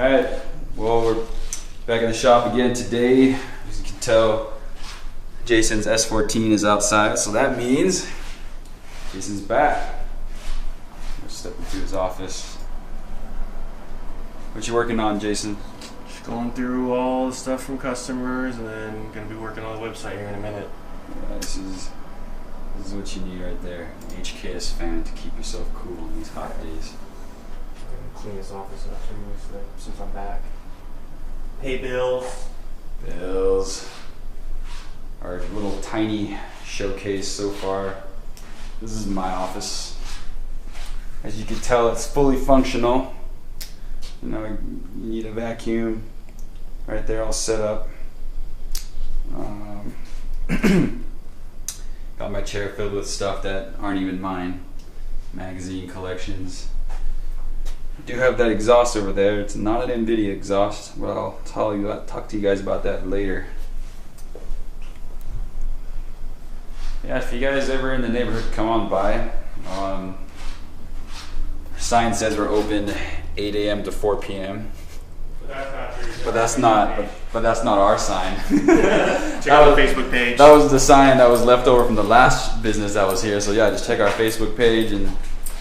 Alright, well, we're back in the shop again today. As you can tell, Jason's S14 is outside, so that means Jason's back. We're stepping through his office. What you working on, Jason? Just going through all the stuff from customers, and then gonna be working on the website here in a minute. Yeah, this is what you need right there. An HKS fan to keep yourself cool on these hot days. I'm gonna clean this office up too, so that since I'm back. Pay bills. Our little tiny showcase so far. This is my office. As you can tell, it's fully functional. You know, you need a vacuum right there all set up. Got my chair filled with stuff that aren't even mine. Magazine collections. I do have that exhaust over there. It's not an NVIDIA exhaust, but I'll talk to you guys about that later. Yeah, if you guys ever in the neighborhood, come on by. Our sign says we're open 8 a.m. to 4 p.m. But that's not our sign. Check out the Facebook page. That was the sign that was left over from the last business that was here. So yeah, just check our Facebook page and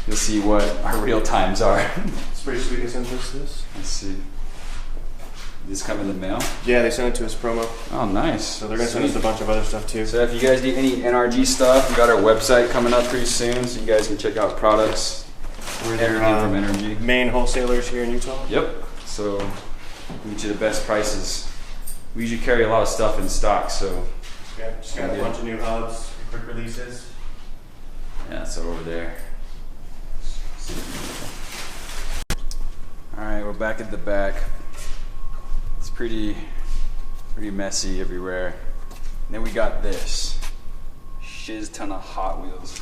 you'll see what our real times are. It's pretty sweet. They sent us this. Let's see. Did this come in the mail? Yeah, they sent it to us promo. Oh, nice. So they're gonna send us a bunch of other stuff too. So if you guys need any NRG stuff, we got our website coming up pretty soon, so you guys can check out products. We're their from NRG. main wholesalers here in Utah. Yep. So we get you the best prices. We usually carry a lot of stuff in stock, so Yeah, just got a bunch of new hubs, quick releases. yeah, so over there. All right, we're back at the back. It's pretty messy everywhere. And then we got this shiz ton of Hot Wheels.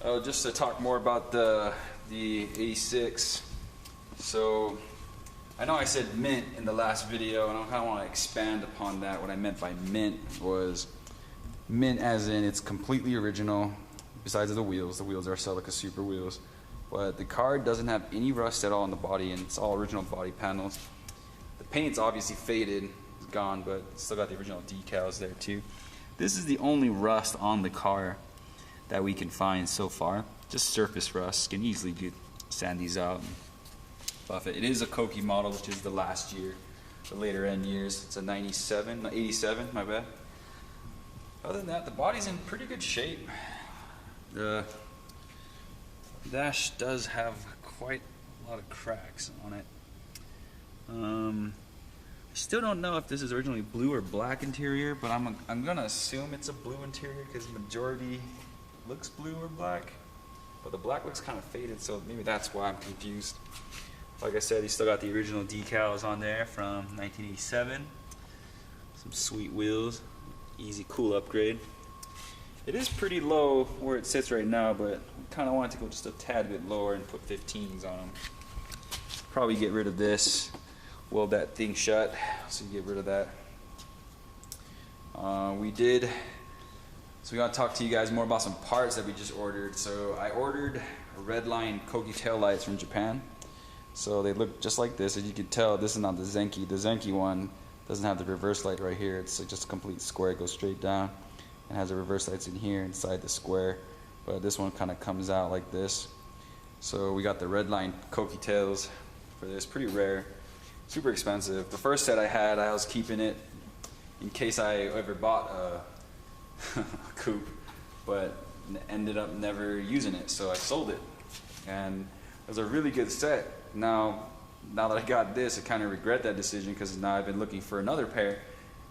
Oh, just to talk more about the 86. So I know I said mint in the last video, and I kind of want to expand upon that. What I meant by mint was mint as in it's completely original, besides the wheels. The wheels are Celica Super wheels. But the car doesn't have any rust at all on the body, and it's all original body panels. The paint's obviously faded, it's gone, but it's still got the original decals there too. This is the only rust on the car that we can find so far. Just surface rust. Can easily sand these out and buff it. It is a Kouki model, which is the last year, the later end years. It's a 87, my bad. Other than that, the body's in pretty good shape. The dash does have quite a lot of cracks on it. I still don't know if this is originally blue or black interior, but I'm gonna assume it's a blue interior because the majority looks blue or black, but the black looks kind of faded, so maybe that's why I'm confused. Like I said, he's still got the original decals on there from 1987. Some sweet wheels, easy cool upgrade. It is pretty low where it sits right now, but I kind of wanted to go just a tad bit lower and put 15s on them. Probably get rid of this, weld that thing shut, so you get rid of that. So we gotta talk to you guys more about some parts that we just ordered. So I ordered a Redline Kouki taillights from Japan. So they look just like this. As you can tell, this is not the Zenki. The Zenki one doesn't have the reverse light right here. It's just a complete square. It goes straight down and has the reverse lights in here inside the square. But this one kind of comes out like this. So we got the Redline Kouki tails for this. Pretty rare. Super expensive. The first set I had, I was keeping it in case I ever bought a Coupe, but ended up never using it, so I sold it. And it was a really good set. Now that I got this, I kind of regret that decision because now I've been looking for another pair.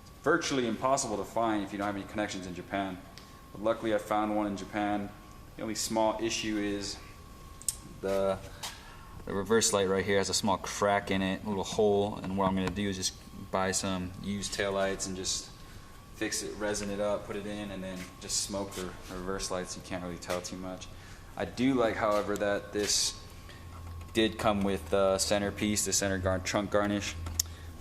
It's virtually impossible to find if you don't have any connections in Japan. But luckily I found one in Japan. The only small issue is the reverse light right here has a small crack in it, a little hole, and what I'm going to do is just buy some used taillights and just fix it, resin it up, put it in, and then just smoke the reverse lights. You can't really tell too much. I do like, however, that this did come with the centerpiece, the center trunk garnish.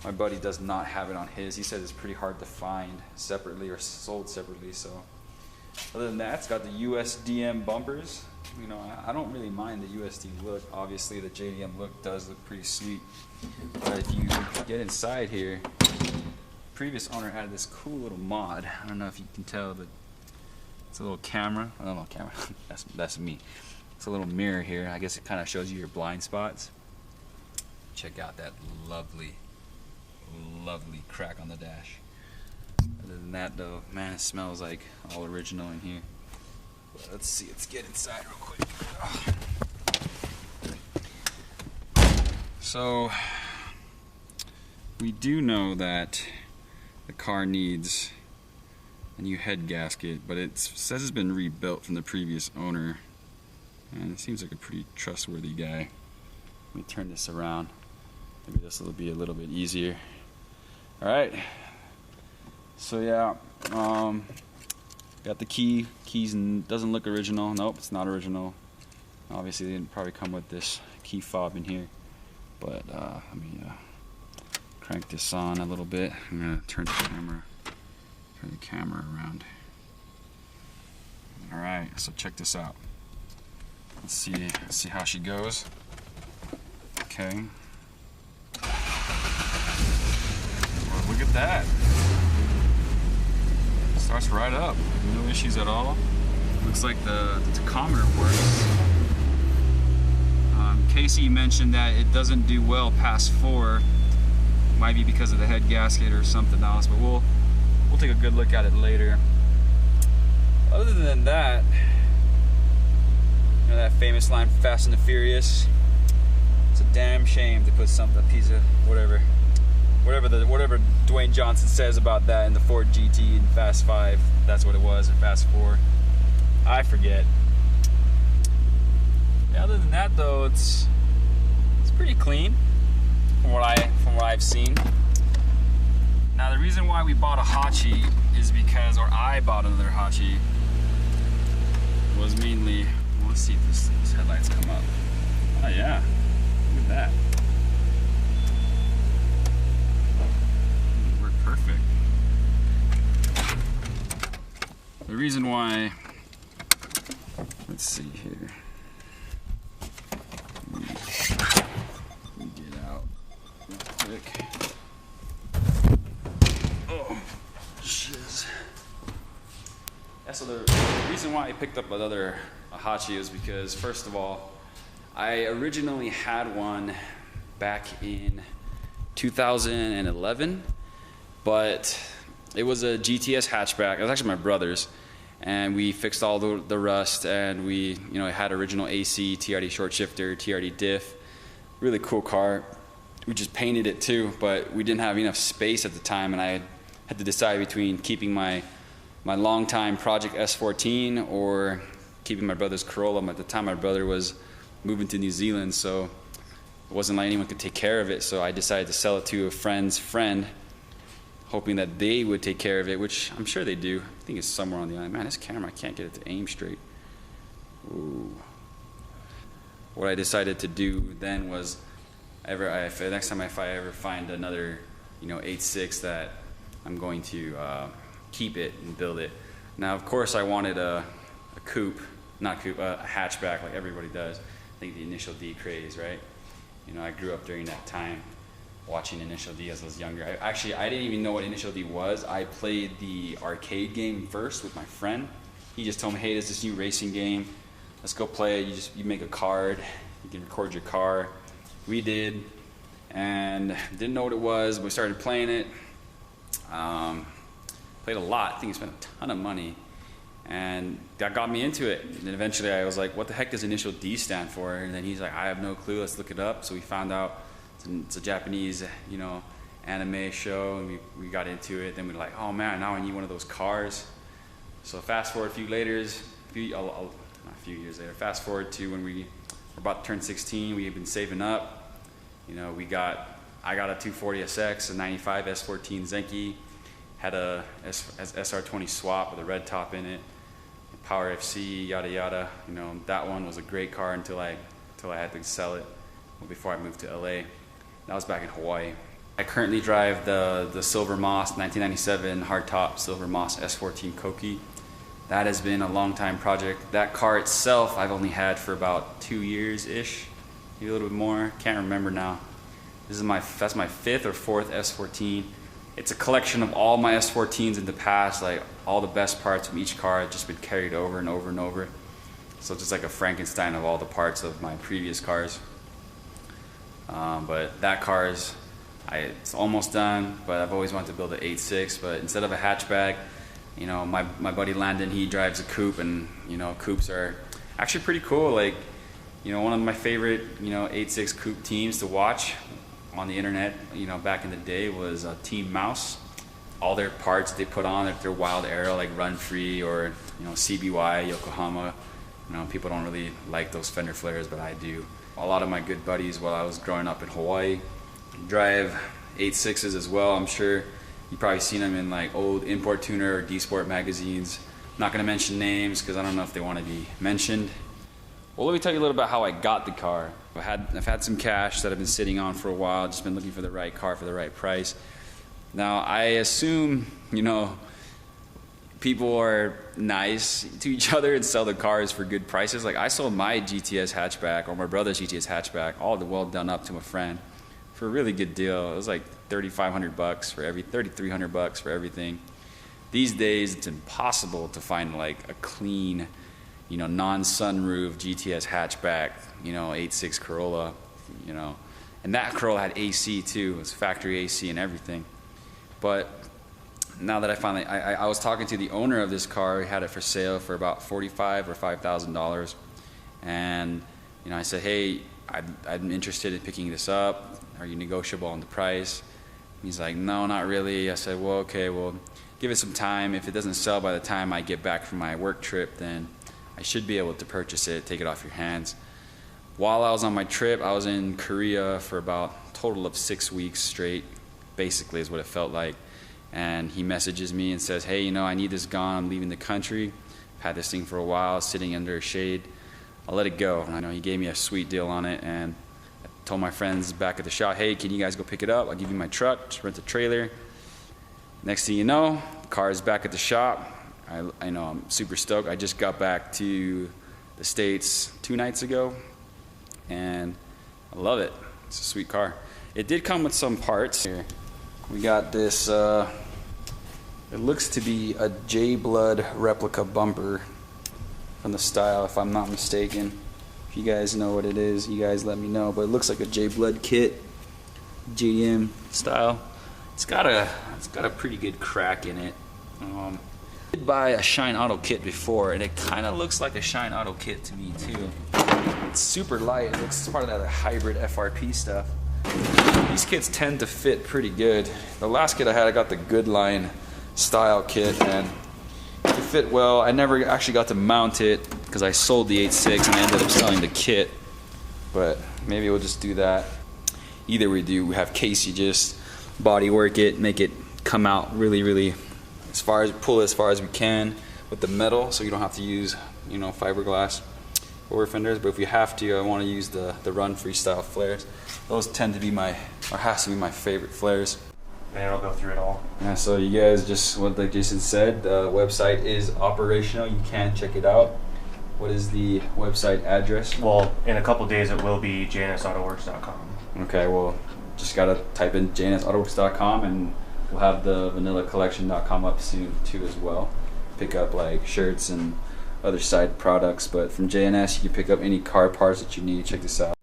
My buddy does not have it on his. He says it's pretty hard to find separately or sold separately, so Other than that, it's got the USDM bumpers. You know, I don't really mind the USD look. Obviously, the JDM look does look pretty sweet. But if you get inside here, previous owner added this cool little mod. I don't know if you can tell, but it's a little camera. I don't know, camera. that's me. It's a little mirror here. I guess it kind of shows you your blind spots. Check out that lovely crack on the dash. Other than that, though, man, it smells like all original in here. But let's see. Let's get inside real quick. So we do know that the car needs a new head gasket, but it says it's been rebuilt from the previous owner, and it seems like a pretty trustworthy guy. Let me turn this around. Maybe this will be a little bit easier. All right. So yeah, got the keys, and doesn't look original. Nope, it's not original. Obviously, they didn't probably come with this key fob in here. But let me crank this on a little bit. I'm gonna turn the camera around. All right, so check this out. Let's see how she goes. Okay. Well, look at that. Starts right up. No issues at all. Looks like the tachometer works. Casey mentioned that it doesn't do well past 4. Might be because of the head gasket or something else, but we'll take a good look at it later. Other than that, you know that famous line from Fast and the Furious? It's a damn shame to put a piece of whatever Dwayne Johnson says about that in the Ford GT in Fast 5. That's what it was in Fast 4. I forget. Yeah, other than that, though, it's pretty clean from what I've seen. Now, the reason why we bought a Hachi is because, or I bought another Hachi, was mainly. Well, let's see if these headlights come up. Oh yeah, look at that. Work perfect. The reason why. Let's see here. Let me get out real quick. Oh, shiz. Yeah, so the reason why I picked up another Hachi is because, first of all, I originally had one back in 2011, but it was a GTS hatchback. It was actually my brother's. And we fixed all the rust, and we, you know, it had original AC, TRD short shifter, TRD diff. Really cool car. We just painted it too, but we didn't have enough space at the time, and I had to decide between keeping my longtime Project S14 or keeping my brother's Corolla. At the time, my brother was moving to New Zealand, so it wasn't like anyone could take care of it. So I decided to sell it to a friend's friend, hoping that they would take care of it, which I'm sure they do. I think it's somewhere on the island. Man, this camera, I can't get it to aim straight. Ooh. What I decided to do then was, next time if I ever find another, you know, 86 that I'm going to keep it and build it. Now, of course, I wanted a coupe, not coupe, a hatchback like everybody does. I think the Initial D craze, right? You know, I grew up during that time, watching Initial D as I was younger. I didn't even know what Initial D was. I played the arcade game first with my friend. He just told me, hey, there's this new racing game. Let's go play it. You make a card. You can record your car. We did, and didn't know what it was, but we started playing it. Played a lot. I think I spent a ton of money, and that got me into it. And then eventually I was like, what the heck does Initial D stand for? And then he's like, I have no clue. Let's look it up. So we found out it's a Japanese, you know, anime show, and we got into it. Then we were like, oh man, now I need one of those cars. So fast forward a few years later, fast forward to when we were about to turn 16. We had been saving up. You know, I got a 240 SX, a 95 S14 Zenki, had a SR20 swap with a red top in it, Power FC, yada yada. You know, that one was a great car until I had to sell it before I moved to LA. That was back in Hawaii. I currently drive the Silver Moss 1997 hardtop Silver Moss S14 Kouki. that has been a long time project. That car itself I've only had for about 2 years-ish, maybe a little bit more, can't remember now. This is that's my 5th or 4th S14. It's a collection of all my S14s in the past, like all the best parts from each car have just been carried over and over and over. So it's just like a Frankenstein of all the parts of my previous cars. But that car it's almost done, but I've always wanted to build an 8.6, but instead of a hatchback, you know, my buddy Landon, he drives a coupe, and you know, coupes are actually pretty cool. Like, you know, one of my favorite, you know, 8.6 coupe teams to watch on the internet, you know, back in the day was Team Mouse. All their parts they put on, if they're Wild Arrow, like Run Free, or you know, CBY, Yokohama. You know, people don't really like those fender flares, but I do. A lot of my good buddies while I was growing up in Hawaii drive 8.6s as well. I'm sure you've probably seen them in like old Import Tuner or D-Sport magazines. I'm not going to mention names because I don't know if they want to be mentioned. Well, let me tell you a little about how I got the car. I've had some cash that I've been sitting on for a while, just been looking for the right car for the right price. Now, I assume, you know, people are nice to each other and sell the cars for good prices. Like, I sold my GTS hatchback, or my brother's GTS hatchback, all the well done up to a friend for a really good deal. It was like $3,500 for $3,300 for everything. These days, it's impossible to find like a clean, you know, non-sunroof GTS hatchback, you know, 8.6 Corolla, you know, and that Corolla had AC too. It was factory AC and everything. But now that I was talking to the owner of this car. He had it for sale for about $45,000 or $5,000, and you know, I said, hey, I'm interested in picking this up. Are you negotiable on the price? He's like, no, not really. I said, well, okay, well, give it some time. If it doesn't sell by the time I get back from my work trip, then I should be able to purchase it, take it off your hands. While I was on my trip, I was in Korea for about a total of 6 weeks straight, basically is what it felt like. And he messages me and says, hey, you know, I need this gone. I'm leaving the country. I've had this thing for a while, sitting under a shade. I'll let it go. And I know he gave me a sweet deal on it, and I told my friends back at the shop, hey, can you guys go pick it up? I'll give you my truck, just rent a trailer. Next thing you know, the car is back at the shop. I know, I'm super stoked. I just got back to the States 2 nights ago, and I love it. It's a sweet car. It did come with some parts here. We got this, it looks to be a J-Blood replica bumper from the style, if I'm not mistaken. If you guys know what it is, you guys let me know. But it looks like a J-Blood kit, JDM style. It's got a pretty good crack in it. I did buy a Shine Auto kit before, and it kind of looks like a Shine Auto kit to me too. It's super light. It looks part of that hybrid FRP stuff. These kits tend to fit pretty good. The last kit I had, I got the Goodline style kit, and it fit well. I never actually got to mount it because I sold the 8.6 and I ended up selling the kit. But maybe we'll just do that. Either we have Casey just body work it, make it come out really, really pull it as far as we can with the metal, so you don't have to use, you know, fiberglass over fenders. But if we have to, I want to use the Run Free style flares. Those tend to be has to be my favorite flares. And it'll go through it all. Yeah, so you guys just, like Jason said, the website is operational. You can check it out. What is the website address? Well, in a couple days it will be jnsautoworks.com. Okay, well, just gotta type in jnsautoworks.com, and we'll have the vanillacollection.com up soon too as well. Pick up like shirts and other side products, but from JNS you can pick up any car parts that you need. Check this out.